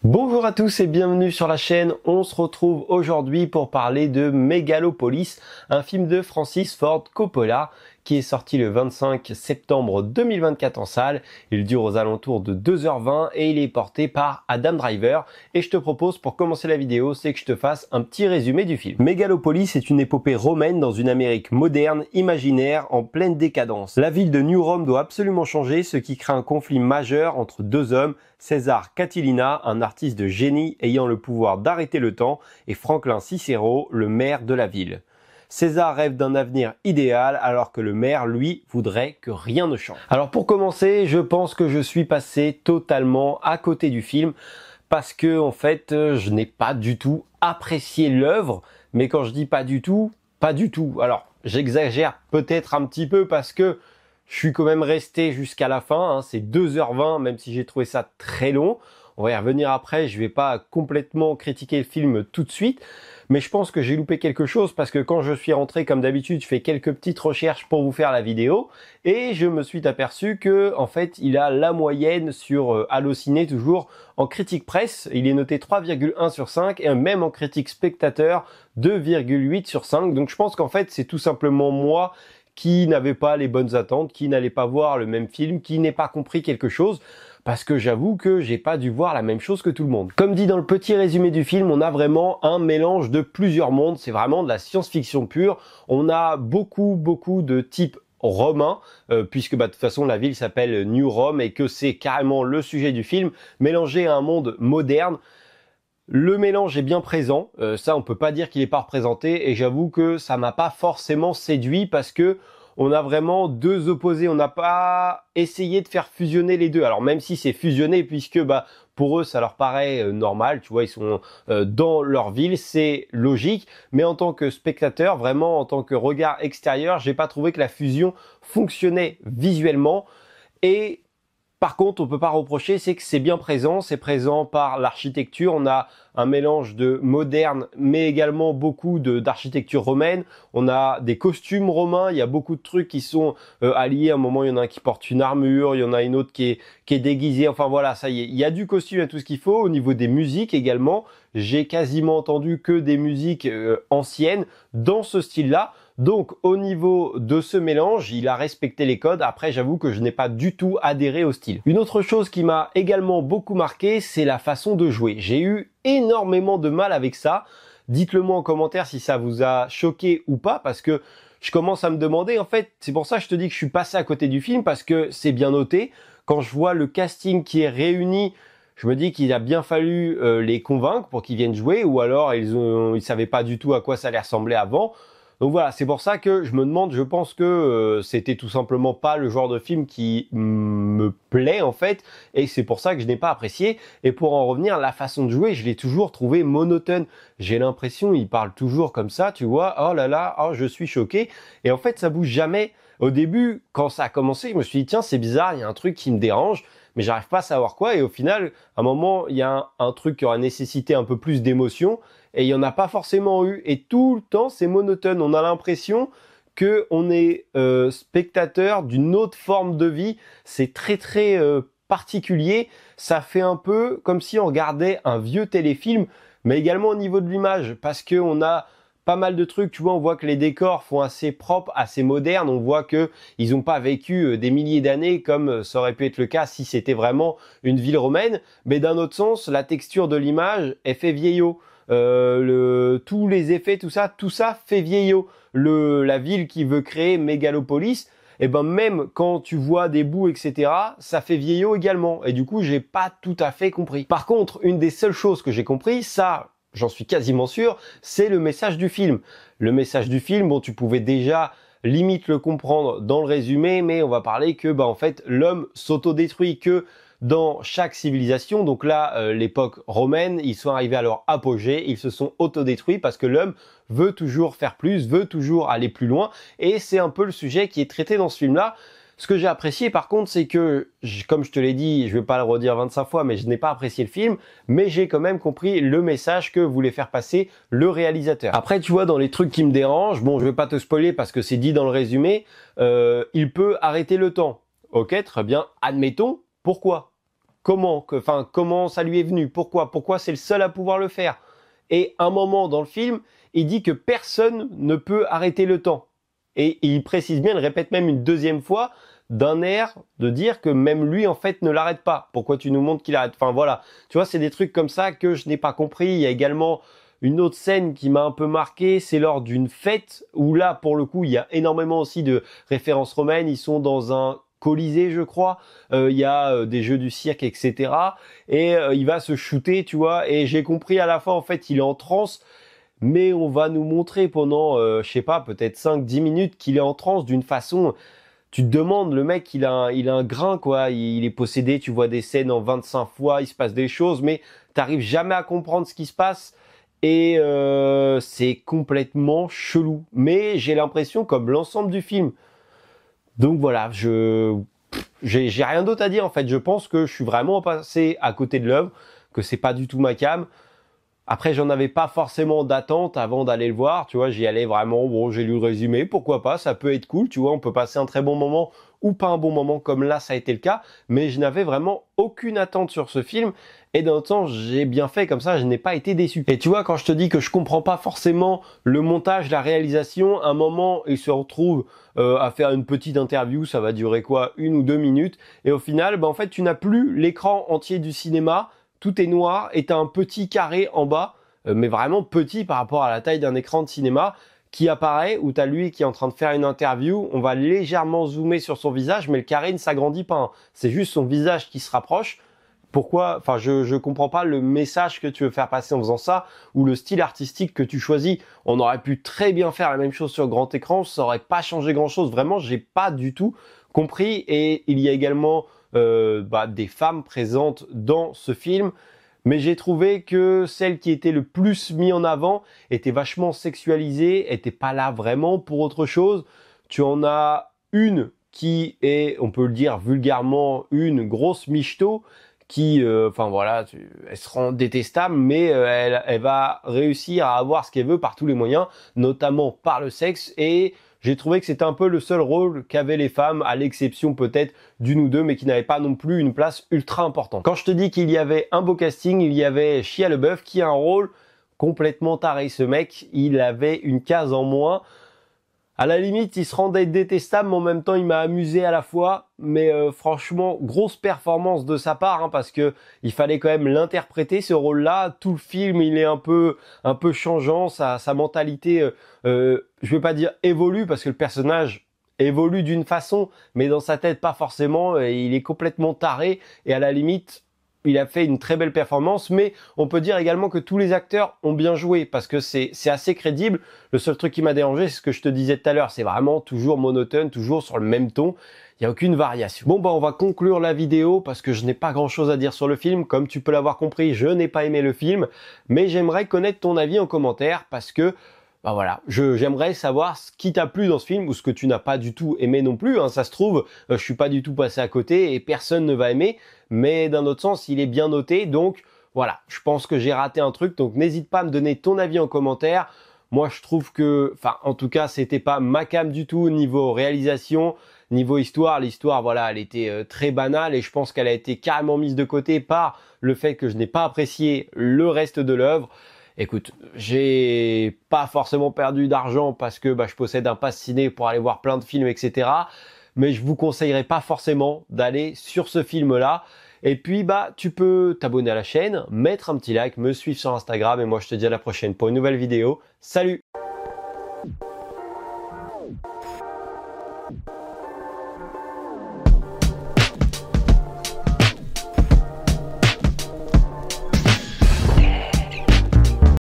Bonjour à tous et bienvenue sur la chaîne. On se retrouve aujourd'hui pour parler de Megalopolis, un film de Francis Ford Coppola qui est sorti le 25 septembre 2024 en salle. Il dure aux alentours de 2h20 et il est porté par Adam Driver. Et je te propose pour commencer la vidéo, c'est que je te fasse un petit résumé du film. Megalopolis est une épopée romaine dans une Amérique moderne, imaginaire, en pleine décadence. La ville de New Rome doit absolument changer, ce qui crée un conflit majeur entre deux hommes, César Catilina, un artiste de génie ayant le pouvoir d'arrêter le temps, et Franklin Cicero, le maire de la ville. César rêve d'un avenir idéal alors que le maire, lui, voudrait que rien ne change. Alors pour commencer, je pense que je suis passé totalement à côté du film parce que en fait, je n'ai pas du tout apprécié l'œuvre, mais quand je dis pas du tout, pas du tout. Alors, j'exagère peut-être un petit peu parce que je suis quand même resté jusqu'à la fin, c'est 2h20, même si j'ai trouvé ça très long. On va y revenir après, je vais pas complètement critiquer le film tout de suite, mais je pense que j'ai loupé quelque chose parce que quand je suis rentré, comme d'habitude, je fais quelques petites recherches pour vous faire la vidéo et je me suis aperçu que, en fait, il a la moyenne sur Allociné toujours en critique presse. Il est noté 3,1 sur 5 et même en critique spectateur 2,8 sur 5. Donc je pense qu'en fait, c'est tout simplement moi qui n'avait pas les bonnes attentes, qui n'allait pas voir le même film, qui n'ait pas compris quelque chose, parce que j'avoue que j'ai pas dû voir la même chose que tout le monde. Comme dit dans le petit résumé du film, on a vraiment un mélange de plusieurs mondes, c'est vraiment de la science-fiction pure. On a beaucoup de types romains, puisque de toute façon la ville s'appelle New Rome et que c'est carrément le sujet du film, mélangé à un monde moderne. Le mélange est bien présent, ça on peut pas dire qu'il est pas représenté et j'avoue que ça m'a pas forcément séduit parce que on a vraiment deux opposés, on n'a pas essayé de faire fusionner les deux. Alors même si c'est fusionné puisque pour eux ça leur paraît normal, tu vois, ils sont dans leur ville, c'est logique, mais en tant que spectateur, vraiment en tant que regard extérieur, j'ai pas trouvé que la fusion fonctionnait visuellement et par contre, on peut pas reprocher, c'est que c'est bien présent, c'est présent par l'architecture, on a un mélange de moderne, mais également beaucoup d'architecture romaine, on a des costumes romains, il y a beaucoup de trucs qui sont alliés, à un moment il y en a un qui porte une armure, il y en a une autre qui est déguisée, enfin voilà, ça y est, il y a du costume, il y a tout ce qu'il faut. Au niveau des musiques également, j'ai quasiment entendu que des musiques anciennes dans ce style-là. Donc au niveau de ce mélange, il a respecté les codes. Après, j'avoue que je n'ai pas du tout adhéré au style. Une autre chose qui m'a également beaucoup marqué, c'est la façon de jouer. J'ai eu énormément de mal avec ça. Dites-le moi en commentaire si ça vous a choqué ou pas, parce que je commence à me demander, en fait, c'est pour ça que je te dis que je suis passé à côté du film, parce que c'est bien noté. Quand je vois le casting qui est réuni, je me dis qu'il a bien fallu les convaincre pour qu'ils viennent jouer, ou alors ils savaient pas du tout à quoi ça allait ressembler avant. Donc voilà, c'est pour ça que je me demande, je pense que c'était tout simplement pas le genre de film qui me plaît en fait, et c'est pour ça que je n'ai pas apprécié. Et pour en revenir, la façon de jouer, je l'ai toujours trouvé monotone. J'ai l'impression, il parle toujours comme ça, tu vois, oh là là, oh je suis choqué, et en fait ça bouge jamais. Au début, quand ça a commencé, je me suis dit tiens c'est bizarre, il y a un truc qui me dérange, mais j'arrive pas à savoir quoi, et au final, à un moment, il y a un truc qui aura nécessité un peu plus d'émotion, et il n'y en a pas forcément eu, et tout le temps c'est monotone, on a l'impression que on est spectateur d'une autre forme de vie, c'est très particulier, ça fait un peu comme si on regardait un vieux téléfilm, mais également au niveau de l'image, parce que on a pas mal de trucs, tu vois, on voit que les décors font assez propre, assez moderne, on voit que ils ont pas vécu des milliers d'années comme ça aurait pu être le cas si c'était vraiment une ville romaine, mais d'un autre sens, la texture de l'image est fait vieillot. Tous les effets, tout ça fait vieillot. La ville qui veut créer Megalopolis, et ben même quand tu vois des bouts, etc., ça fait vieillot également. Et du coup, j'ai pas tout à fait compris. Par contre, une des seules choses que j'ai compris, ça, j'en suis quasiment sûr, c'est le message du film. Le message du film, bon, tu pouvais déjà limite le comprendre dans le résumé, mais on va parler que, en fait, l'homme s'autodétruit, que dans chaque civilisation, donc là, l'époque romaine, ils sont arrivés à leur apogée, ils se sont autodétruits parce que l'homme veut toujours faire plus, veut toujours aller plus loin, et c'est un peu le sujet qui est traité dans ce film-là. Ce que j'ai apprécié par contre, c'est que, comme je te l'ai dit, je vais pas le redire 25 fois, mais je n'ai pas apprécié le film, mais j'ai quand même compris le message que voulait faire passer le réalisateur. Après, tu vois, dans les trucs qui me dérangent, bon, je vais pas te spoiler parce que c'est dit dans le résumé, il peut arrêter le temps. Ok, très bien, admettons, pourquoi ? comment ça lui est venu, pourquoi c'est le seul à pouvoir le faire. Et un moment dans le film, il dit que personne ne peut arrêter le temps. Et il précise bien, il répète même une deuxième fois, d'un air de dire que même lui en fait ne l'arrête pas. Pourquoi tu nous montres qu'il arrête? Enfin voilà, tu vois, c'est des trucs comme ça que je n'ai pas compris. Il y a également une autre scène qui m'a un peu marqué, c'est lors d'une fête où là pour le coup il y a énormément aussi de références romaines. Ils sont dans un Colisée, je crois, il y a des jeux du cirque, etc. Et il va se shooter, tu vois, et j'ai compris à la fin en fait il est en transe, mais on va nous montrer pendant je sais pas, peut-être 5-10 minutes qu'il est en transe d'une façon. Tu te demandes, le mec, il a un grain, quoi. Il est possédé, tu vois des scènes en 25 fois, il se passe des choses, mais t'arrives jamais à comprendre ce qui se passe. Et c'est complètement chelou. Mais j'ai l'impression, comme l'ensemble du film. Donc voilà, j'ai rien d'autre à dire, en fait. Je pense que je suis vraiment passé à côté de l'œuvre, que c'est pas du tout ma came. Après, j'en avais pas forcément d'attente avant d'aller le voir, tu vois, j'y allais vraiment, bon, j'ai lu le résumé, pourquoi pas, ça peut être cool, tu vois, on peut passer un très bon moment ou pas un bon moment, comme là, ça a été le cas, mais je n'avais vraiment aucune attente sur ce film, et dans le temps, j'ai bien fait comme ça, je n'ai pas été déçu. Et tu vois, quand je te dis que je comprends pas forcément le montage, la réalisation, à un moment, il se retrouve à faire une petite interview, ça va durer quoi, 1 ou 2 minutes, et au final, en fait, tu n'as plus l'écran entier du cinéma, tout est noir et t'as un petit carré en bas, mais vraiment petit par rapport à la taille d'un écran de cinéma qui apparaît, où t'as lui qui est en train de faire une interview, on va légèrement zoomer sur son visage, mais le carré ne s'agrandit pas, hein. C'est juste son visage qui se rapproche. Pourquoi? Enfin, je comprends pas le message que tu veux faire passer en faisant ça, ou le style artistique que tu choisis. On aurait pu très bien faire la même chose sur grand écran, ça aurait pas changé grand chose. Vraiment, j'ai pas du tout compris. Et il y a également des femmes présentes dans ce film, mais j'ai trouvé que celle qui était le plus mise en avant était vachement sexualisée, était pas là vraiment pour autre chose. Tu en as une qui est, on peut le dire vulgairement, une grosse michto qui, elle se rend détestable, mais elle va réussir à avoir ce qu'elle veut par tous les moyens, notamment par le sexe, et j'ai trouvé que c'était un peu le seul rôle qu'avaient les femmes, à l'exception peut-être d'une ou deux, mais qui n'avaient pas non plus une place ultra importante. Quand je te dis qu'il y avait un beau casting, il y avait Shia LaBeouf qui a un rôle complètement taré. Ce mec, il avait une case en moins. À la limite, il se rendait détestable, mais en même temps, il m'a amusé à la fois. Mais franchement, grosse performance de sa part, hein, parce que il fallait quand même l'interpréter, ce rôle-là. Tout le film, il est un peu changeant. Sa mentalité, je vais pas dire évolue, parce que le personnage évolue d'une façon, mais dans sa tête, pas forcément. Il est complètement taré, et à la limite, il a fait une très belle performance, mais on peut dire également que tous les acteurs ont bien joué parce que c'est assez crédible. Le seul truc qui m'a dérangé, c'est ce que je te disais tout à l'heure, c'est vraiment toujours monotone, toujours sur le même ton. Il n'y a aucune variation. Bon, on va conclure la vidéo parce que je n'ai pas grand chose à dire sur le film. Comme tu peux l'avoir compris, je n'ai pas aimé le film, mais j'aimerais connaître ton avis en commentaire parce que voilà, j'aimerais savoir ce qui t'a plu dans ce film ou ce que tu n'as pas du tout aimé non plus, hein. Ça se trouve, je suis pas du tout passé à côté et personne ne va aimer, mais d'un autre sens, il est bien noté, donc voilà, je pense que j'ai raté un truc, donc n'hésite pas à me donner ton avis en commentaire. Moi, je trouve que, en tout cas, c'était pas ma came du tout niveau réalisation, niveau histoire. L'histoire, voilà, elle était très banale et je pense qu'elle a été carrément mise de côté par le fait que je n'ai pas apprécié le reste de l'œuvre. Écoute, j'ai pas forcément perdu d'argent parce que je possède un pass ciné pour aller voir plein de films, etc. Mais je vous conseillerais pas forcément d'aller sur ce film-là. Et puis, tu peux t'abonner à la chaîne, mettre un petit like, me suivre sur Instagram et moi je te dis à la prochaine pour une nouvelle vidéo. Salut!